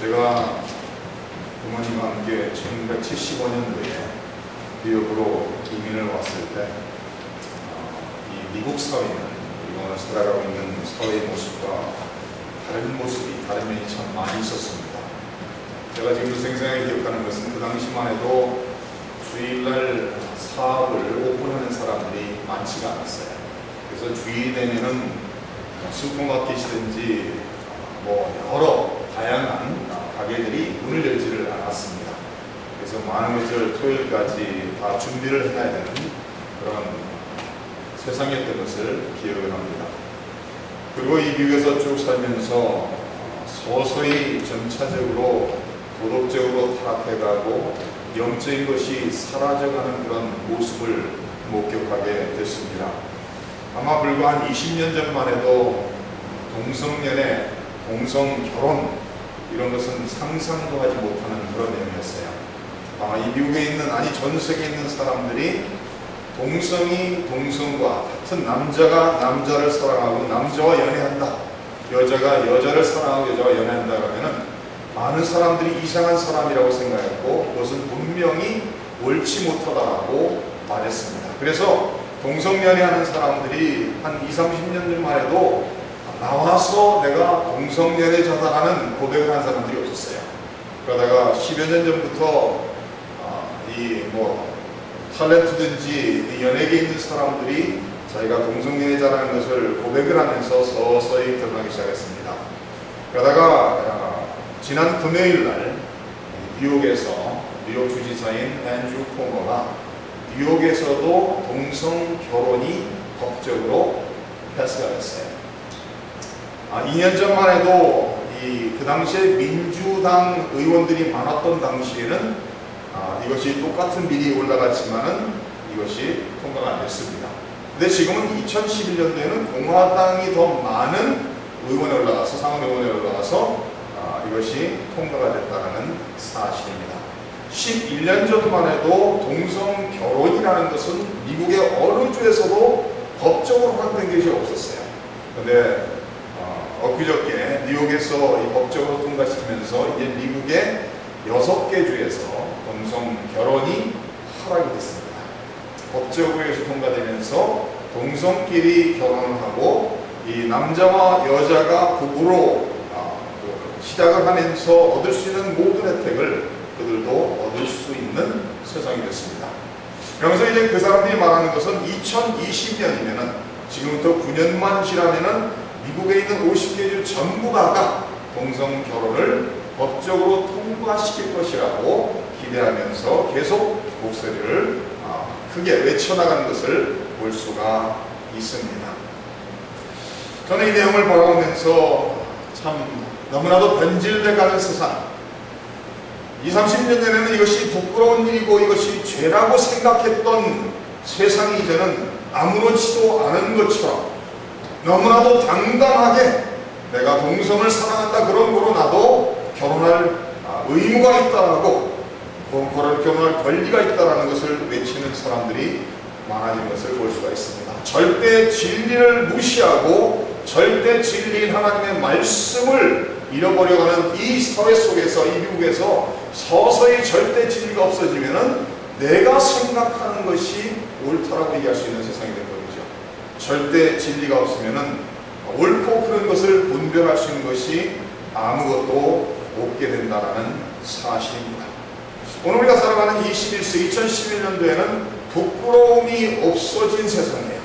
제가 부모님과 함께 1975년도에 뉴욕으로 이민을 왔을 때 이 미국 사회는 우리가 오늘 살아가고 있는 사회의 모습과 다른 모습이, 다른 면이 참 많이 있었습니다. 제가 지금도 생생하게 기억하는 것은 그 당시만 해도 주일날 사업을 오픈하는 사람들이 많지가 않았어요. 그래서 주일 되면은 슈퍼마켓이든지 여러 다양한 가게들이 문을 열지를 않았습니다. 그래서 많은 것을 토요일까지 다 준비를 해놔야 되는 그런 세상이었던 것을 기억을 합니다. 그리고 이 미국에서 쭉 살면서 서서히 점차적으로 도덕적으로 타락해가고 영적인 것이 사라져가는 그런 모습을 목격하게 됐습니다. 아마 불과 한 20년 전만 해도 동성연애, 동성결혼 이런 것은 상상도 하지 못하는 그런 내용이었어요. 아마 이 미국에 있는, 아니 전 세계에 있는 사람들이 동성이 동성과 같은 남자가 남자를 사랑하고 남자와 연애한다, 여자가 여자를 사랑하고 여자와 연애한다 그러면은 많은 사람들이 이상한 사람이라고 생각했고 그것은 분명히 옳지 못하다라고 말했습니다. 그래서 동성연애하는 사람들이 한 20, 30년 전만 해도 나와서 내가 동성연애자다라는 고백을 하는 사람들이 없었어요. 그러다가 10여 년 전부터 탤런트든지 연예계에 있는 사람들이 자기가 동성연애자라는 것을 고백을 하면서 서서히 드러나기 시작했습니다. 그러다가 지난 금요일 날 뉴욕에서 뉴욕 주지사인 앤드류 코머가 뉴욕에서도 동성 결혼이 법적으로 패스가 됐어요. 2년 전만 해도 그 당시에 민주당 의원들이 많았던 당시에는 이것이 똑같은 비리에 올라갔지만은 이것이 통과가 안 됐습니다. 근데 지금은 2011년도에는 공화당이 더 많은 의원에 올라가서, 상원 의원에 올라가서 이것이 통과가 됐다는 사실입니다. 11년 전만 해도 동성 결혼이라는 것은 미국의 어느 주에서도 법적으로 허락된 것이 없었어요. 그런데 엊그저께 뉴욕에서 이 법적으로 통과시키면서 이제 미국의 6개 주에서 동성 결혼이 허락이 됐습니다. 법적으로 해서 통과되면서 동성끼리 결혼을 하고 이 남자와 여자가 부부로 시작을 하면서 얻을 수 있는 모든 혜택을 그들도 얻을 수 있는 세상이 됐습니다. 그러면서 이제 그 사람들이 말하는 것은 2020년이면은 지금부터 9년만 지나면은 미국에 있는 50개 주 전부 다가 동성 결혼을 법적으로 통과시킬 것이라고 기대하면서 계속 목소리를 크게 외쳐나가는 것을 볼 수가 있습니다. 저는 이 내용을 바라보면서 참 너무나도 변질돼가는 세상, 20, 30년 전에는 이것이 부끄러운 일이고 이것이 죄라고 생각했던 세상이 이제는 아무렇지도 않은 것처럼 너무나도 당당하게 내가 동성을 사랑한다, 그런 거로 나도 결혼할 의무가 있다라고, 결혼할 권리가 있다라는 것을 외치는 사람들이 많아진 것을 볼 수가 있습니다. 절대 진리를 무시하고 절대 진리인 하나님의 말씀을 잃어버려가는 이 사회 속에서, 이 미국에서 서서히 절대 진리가 없어지면은 내가 생각하는 것이 옳다라고 얘기할 수 있는 세상이 될 거죠. 절대 진리가 없으면은 옳고 그른 것을 분별할 수 있는 것이 아무것도 없게 된다는 사실입니다. 오늘 우리가 살아가는 21세기 2011년도에는 부끄러움이 없어진 세상이에요.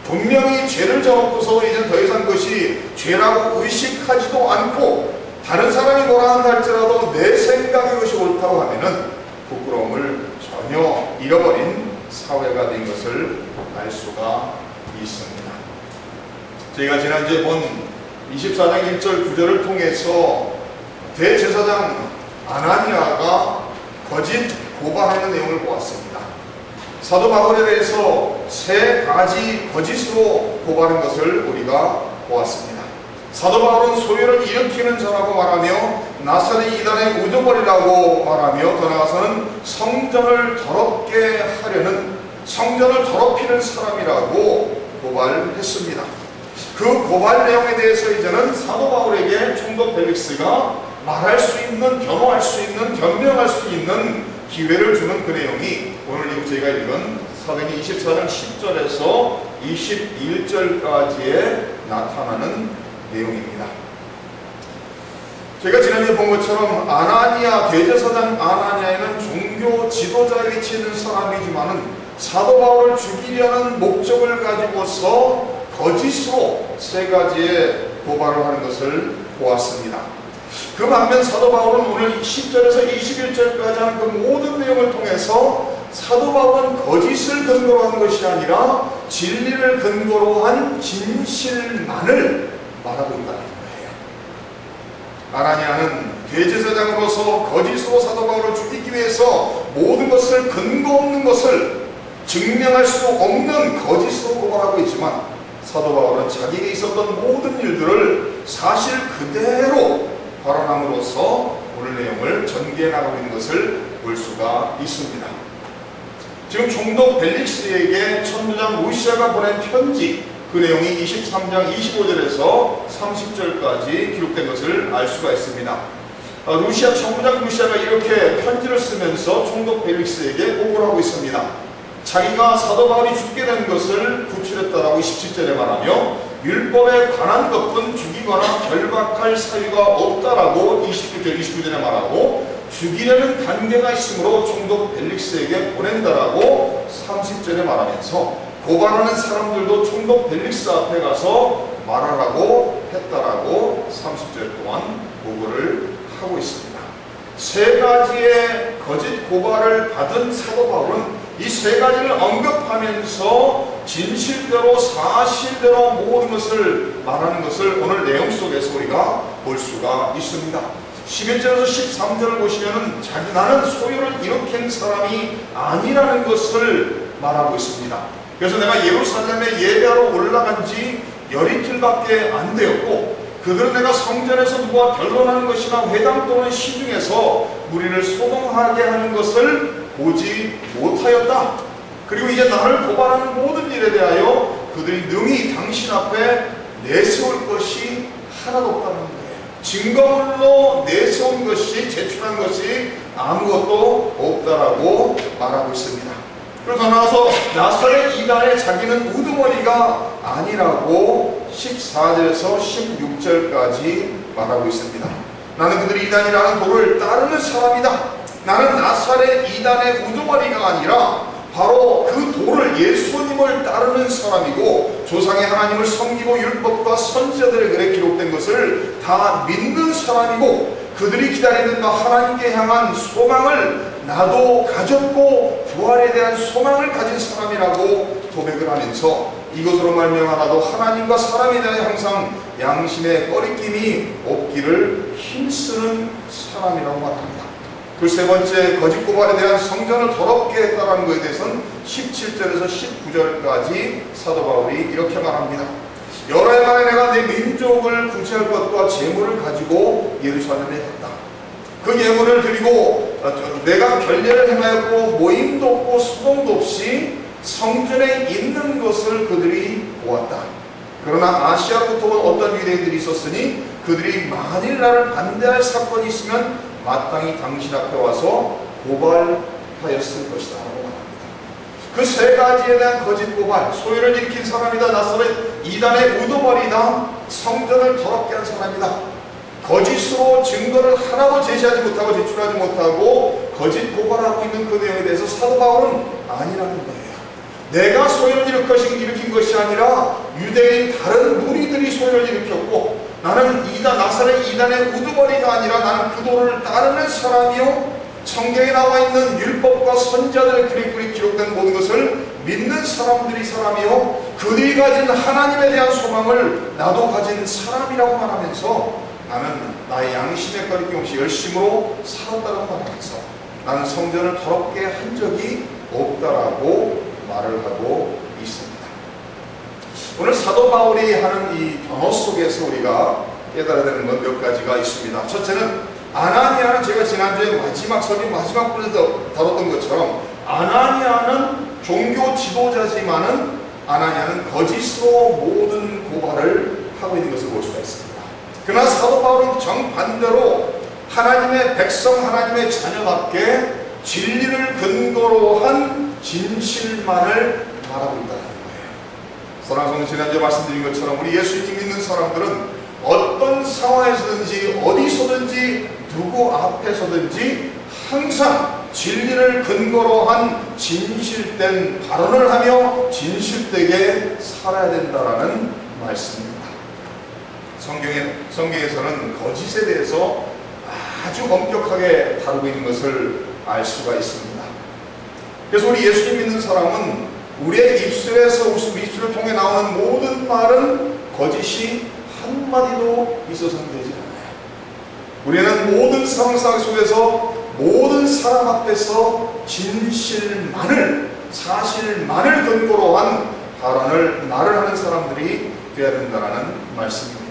분명히 죄를 져놓고서 이제 더 이상 그것이 죄라고 의식하지도 않고 다른 사람이 뭐라 한다 할지라도 내 생각이 그것이 옳다고 하면은 부끄러움을 전혀 잃어버린 사회가 된 것을 알 수가 있습니다. 저희가 지난주에 본 24장 1절 9절을 통해서 대제사장 아나니아가 거짓 고발하는 내용을 보았습니다. 사도 바울에 대해서 3가지 거짓으로 고발한 것을 우리가 보았습니다. 사도 바울은 소유를 일으키는 자라고 말하며 나사렛 이단의 우두머리라고 말하며 더 나아가서는 성전을 더럽게 하려는, 성전을 더럽히는 사람이라고 고발했습니다. 그 고발 내용에 대해서 이제는 사도 바울에게 총독 벨릭스가 말할 수 있는 수 있는, 변명할 수 있는 기회를 주는 그 내용이 오늘 저희가 읽은 사도행전 24장 10절에서 21절까지에 나타나는 내용입니다. 제가 지난주에 본 것처럼 아나니아, 대제사장 아나니아에는 종교 지도자에 위치해 있는 사람이지만은 사도 바울을 죽이려는 목적을 가지고서 거짓으로 세 가지의 고발을 하는 것을 보았습니다. 그 반면 사도 바울은 오늘 10절에서 21절까지 하는 그 모든 내용을 통해서 사도 바울은 거짓을 근거로 한 것이 아니라 진리를 근거로 한 진실만을 말하고 있다는 거예요. 아나니아는 대제사장으로서 거짓으로 사도 바울을 죽이기 위해서 모든 것을 근거 없는 것을 증명할 수 없는 거짓으로 고발하고 있지만 사도 바울은 자기에게 있었던 모든 일들을 사실 그대로 발언함으로써 오늘 내용을 전개해 나가고 있는 것을 볼 수가 있습니다. 지금 총독 벨릭스에게 천부장 루시아가 보낸 편지, 그 내용이 23장 25절에서 30절까지 기록된 것을 알 수가 있습니다. 천부장 루시아가 이렇게 편지를 쓰면서 총독 벨릭스에게 보고를 하고 있습니다. 자기가 사도 바울이 죽게 된 것을 구출했다라고 27절에 말하며 율법에 관한 것뿐 죽이거나 결박할 사유가 없다라고 29절에 말하고 죽이려는 단계가 있으므로 총독 벨릭스에게 보낸다라고 30절에 말하면서 고발하는 사람들도 총독 벨릭스 앞에 가서 말하라고 했다라고 30절 동안 보고를 하고 있습니다. 세 가지의 거짓 고발을 받은 사도 바울은 이 세 가지를 언급하면서 진실대로 사실대로 모든 것을 말하는 것을 오늘 내용 속에서 우리가 볼 수가 있습니다. 11절에서 13절을 보시면은 나는 소요를 일으킨 사람이 아니라는 것을 말하고 있습니다. 그래서 내가 예루살렘에 예배하러 올라간 지 열이틀밖에 안 되었고 그들은 내가 성전에서 누구와 변론하는 것이나 회당 또는 시중에서 무리를 소동하게 하는 것을 보지 못하였다. 그리고 이제 나를 고발하는 모든 일에 대하여 그들이 능히 당신 앞에 내세울 것이 하나도 없다는 거예요. 증거물로 내세운 것이, 제출한 것이 아무것도 없다라고 말하고 있습니다. 그리고 더 나아가서 나사렛 이단의 자기는 우두머리가 아니라고 14절에서 16절까지 말하고 있습니다. 나는 그들이 이단이라는 도를 따르는 사람이다. 나는 나사렛 이단의 우두머리가 아니라 바로 그 도를 예수님을 따르는 사람이고 조상의 하나님을 섬기고 율법과 선지자들의 글에 기록된 것을 다 믿는 사람이고 그들이 기다리는 하나님께 향한 소망을 나도 가졌고 부활에 대한 소망을 가진 사람이라고 고백을 하면서 이것으로 말미암아 나도 하나님과 사람에 대해 항상 양심의 꺼리낌이 없기를 힘쓰는 사람이라고 말합니다. 그 세 번째 거짓 고발에 대한 성전을 더럽게 했다는 것에 대해서는 17절에서 19절까지 사도 바울이 이렇게 말합니다. 여러 해 만에 내가 내 민족을 구제할 것과 재물을 가지고 예루살렘에 갔다. 그 예물을 드리고 내가 결례를 행하였고 모임도 없고 소동도 없이 성전에 있는 것을 그들이 보았다. 그러나 아시아로부터 온 어떤 유대인들이 있었으니 그들이 만일 나를 반대할 사건이 있으면 마땅히 당신 앞에 와서 고발하였을 것이다 라고 말합니다. 그 세 가지에 대한 거짓 고발, 소유를 일으킨 사람이다. 나사렛 이단의 우두머리다. 성전을 더럽게 한 사람이다. 거짓으로 증거를 하나도 제시하지 못하고 제출하지 못하고 거짓 고발하고 있는 그 내용에 대해서 사도 바울은 아니라는 거예요. 내가 소유를 일으킨 것이 아니라 유대인 다른 무리들이 소유를 일으켰고 나는 나사렛 이단의 우두머리가 아니라 나는 그 도를 따르는 사람이요 성경에 나와 있는 율법과 선지자들의 글이 기록된 모든 것을 믿는 사람이요 그들이 가진 하나님에 대한 소망을 나도 가진 사람이라고 말하면서 나는 나의 양심의 거리낌 없이 열심으로 살았다고 말하면서 나는 성전을 더럽게 한 적이 없다라고 말을 하고 있습니다. 오늘 사도 바울이 하는 이 변호 속에서 우리가 깨달아야 되는 건 몇 가지가 있습니다. 첫째는 아나니아는 제가 지난주에 마지막 부분에서 다뤘던 것처럼 아나니아는 종교 지도자지만은 아나니아는 거짓으로 모든 고발을 하고 있는 것을 볼 수가 있습니다. 그러나 사도 바울은 정반대로 하나님의 백성, 하나님의 자녀답게 진리를 근거로 한 진실만을 말하고 있다는 거예요. 사랑하는 성도, 지난주에 말씀드린 것처럼 우리 예수님 믿는 사람들은 어떤 상황에서든지 어디서든지 누구 앞에서든지 항상 진리를 근거로 한 진실된 발언을 하며 진실되게 살아야 된다라는 말씀입니다. 성경에서는 거짓에 대해서 아주 엄격하게 다루고 있는 것을 알 수가 있습니다. 그래서 우리 예수님 믿는 사람은 우리의 입술에서 입술을 통해 나오는 모든 말은 거짓이 한마디도 있어서는 되지 않아요. 우리는 모든 상황 속에서 모든 사람 앞에서 진실만을, 사실만을 근거로 한 발언을, 말을 하는 사람들이 되어야 된다는 말씀입니다.